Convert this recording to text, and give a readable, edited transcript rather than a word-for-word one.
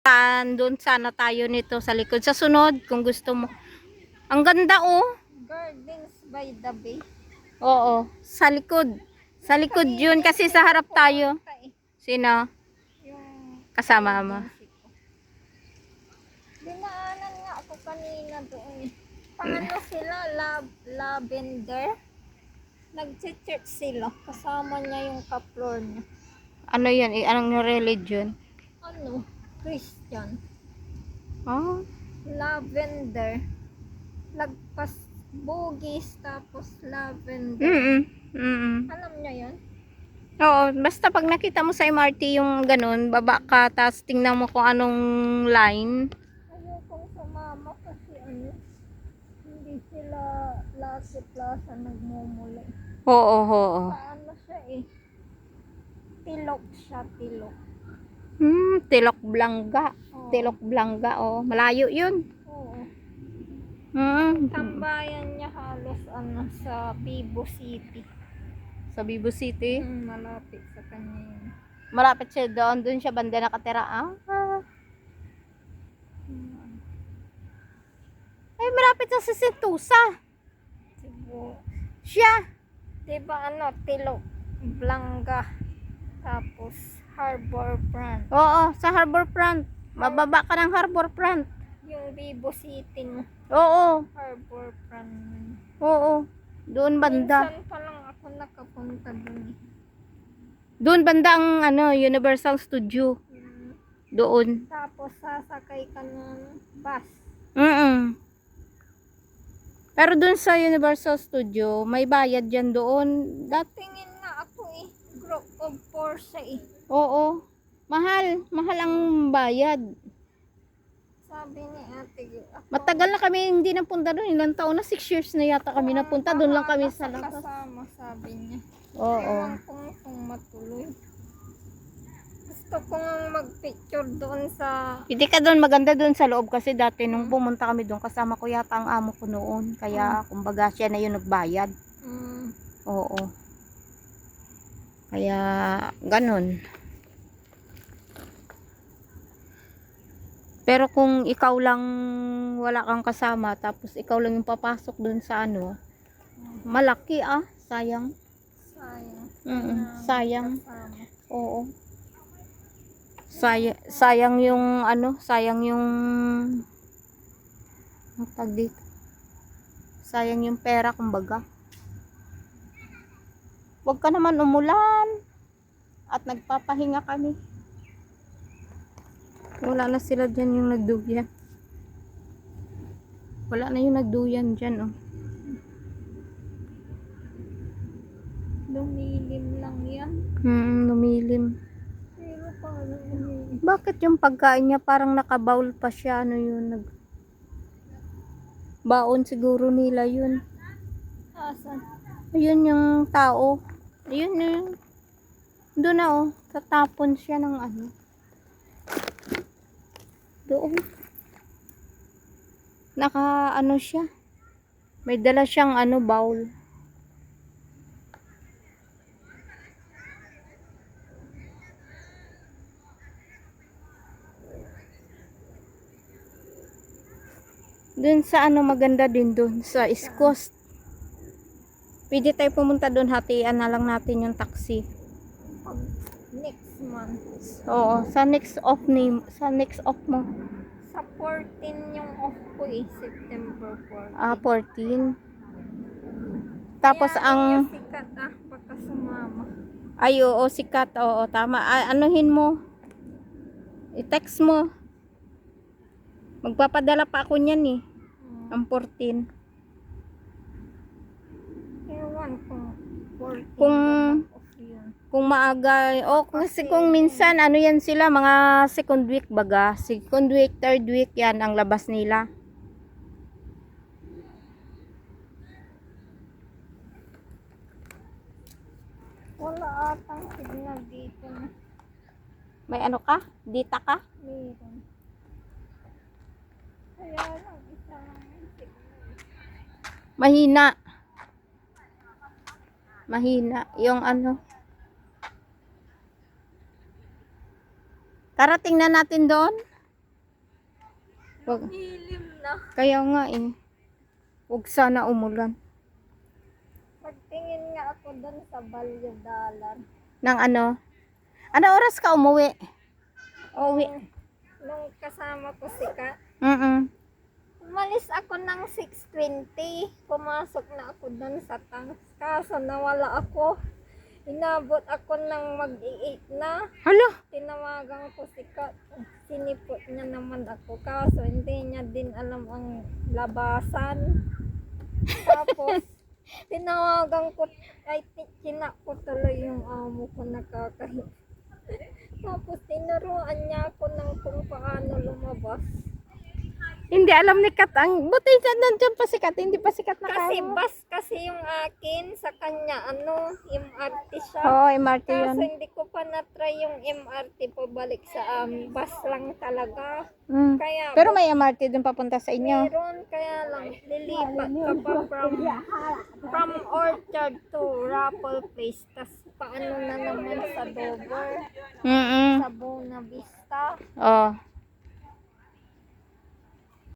Doon sana tayo nito sa likod. Sa sunod, kung gusto mo. Ang ganda oh. Gardens by the Bay. Oo, sa likod. Sa likod yun kasi sa harap tayo. Sino? Yung Kasama mo. dinaanan nga ako kanina doon. Paano sila? Lavender? Nag-church sila. Kasama niya yung kaplor niya. Ano yan? Anong religion? Ano? Christian. Oh. Lavender. Lagpas bugis tapos lavender. Alam niya yun? Oo, basta pag nakita mo sa MRT yung ganun, baba ka, tapos tingnan mo kung anong line. Ayokong sumama kasi hindi sila Lucky Plaza nagmumuli. Oo. Paano siya eh? Tilok siya, tilok. Tilok Blangga. Oo. Tilok Blangga, oh. Malayo yun. Oo. Mm. Tambayan niya halos sa Bibo City. Sa Bibo City. Malapit sa kanya yun. Malapit siya doon. Doon siya banda nakatira. Ay, malapit na sa Sentosa. Cebu. Siya. Diba Tilok Blangga. Tapos Harbor Front. Oo, sa Harbor Front. Mababa ka ng Harbor Front. Yung Bibo City no. Oo. Harbor Front. Oo. Doon banda. Minsan pa lang ako nakapunta doon. Doon banda ang Universal Studio. Doon. Tapos sasakay ka ng bus. Pero doon sa Universal Studio, may bayad yan doon. Tingin nga ako group of 4 siya Oo. Mahal. Mahal ang bayad. Sabi ni ate. Matagal na kami hindi napunta doon. Ilang taon na? 6 years na yata kami napunta. Doon lang kami sa labas. Kasama, sabi niya. Oo. Ewan kung matuloy. Gusto kong mag-picture doon sa... Hindi ka doon, maganda doon sa loob kasi dati nung pumunta kami doon, kasama ko yata ang amo ko noon. Kaya kumbaga siya na yung nagbayad. Oo. Kaya ganun. Pero kung ikaw lang wala kang kasama, tapos ikaw lang yung papasok doon sa malaki sayang. Sayang. Oo. Sayang yung sayang yung sayang yung pera kumbaga. Huwag ka naman umulan at nagpapahinga kami. Wala na sila dyan yung nagduyan. Wala na yung nagduyan dyan Lumilim lang yan. Lumilim. Pero parang Bakit yung pagkain niya parang nakabowl pa siya? Baon siguro nila yun. asan? Ayun yung tao. Ayun yung doon na tatapon siya ng doon. Naka siya. May dala siyang bowl. Doon sa maganda din doon sa East Coast. Pwede tayo pumunta doon, hatian na lang natin yung taxi. Next month. Oo, sa next off mo. Sa 14 yung off ko September 14. 14. Tapos Kaya yung sikat baka sumama. Ay, oo, sikat. Oo, tama. Anuhin mo. I-text mo. Magpapadala pa ako niyan ang 14. Ewan kung 14 kung maaga. Kasi kung minsan, yan sila, mga second week baga. Second week, third week, yan ang labas nila. Wala atang signal dito. May ka? Dita ka? Meron. Kaya lang isang signal. Mahina. Yung Tara, tingnan natin doon. Wag, Hilim na. kaya nga eh. Huwag sana umulan. Pagtingin nga ako doon sa Value Dollar. Nang ano? Ano oras ka umuwi? Uwi. Nung kasama ko si Ka, umalis ako ng 6:20. Pumasok na ako doon sa tanks. Kaso nawala ako. Inabot ako ng mag-8 na. Hala, Tinawagan ko si Kat. Sinipot niya naman ako. Kaso hindi niya din alam ang labasan. Tapos, tinawagan ko. Ay, tinak ko tuloy yung amo ko nakakahiya. Tapos, tinuruan niya ako ng kung paano lumabas. hindi alam ni Kat ang buti nandiyan pa si Kat, hindi pa si Kat Kasi nakano. bus kasi yung akin sa kanya, MRT siya. Oo, MRT Kaso yun. hindi ko pa na-try yung MRT pabalik sa bus lang talaga. Mm. Kaya Pero may MRT dun papunta sa inyo. meron, kaya lang lilipat ka pa from Orchard to Rapple Place. Tas paano na naman sa Dover, Mm. sa Buena Vista. Oh.